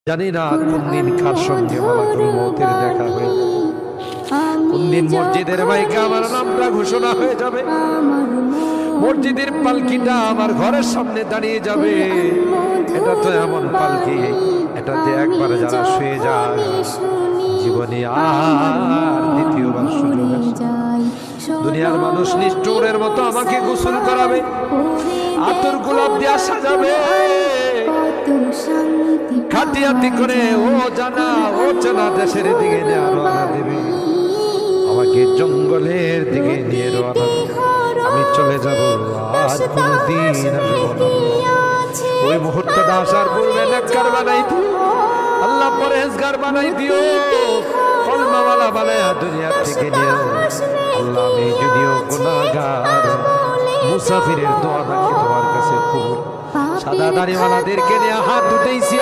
জানি না কোন দিন কার সঙ্গে মালাকুল মউতের দেখা হয়ে যাবে, কোন দিন মসজিদের মাইকে আমার নামটা ঘোষণা হয়ে যাবে, মসজিদের পালকিটা আমার ঘরের সামনে দাঁড়িয়ে যাবে। এটা তো এমন পালকি, এটাতে একবার যারা শুয়ে যায় জীবনে আর দ্বিতীয়বার সুযোগ আসে। দুনিয়ার মানুষ নিষ্ঠুরের মতো আমাকে গোসল করাবে, আতর গোলাপ দিয়ে সাজাবে, খাটিয়াতি করে ও জানা ও চেনা দেশের দিকে নিয়ে রওনা দেবে, আমাকে জঙ্গলের দিকে নিয়ে রওনা দেবে। আমি চলে যাব, আজ কোনদিন আসবো না। ওই মুহূর্তটা আসার পূর্বে নেককার বানাই দিও আল্লাহ, পরহেজগার বানাই দিও, কলমাওয়ালা বানায়া দুনিয়া থেকে নিও আল্লাহ। আমি যদিও গুনাহগার, মুসাফিরের দোয়া নাকি তোমার কাছে কবুল। সাদা দাড়িওয়ালাদেরকে নিয়ে হাত উঠেছি।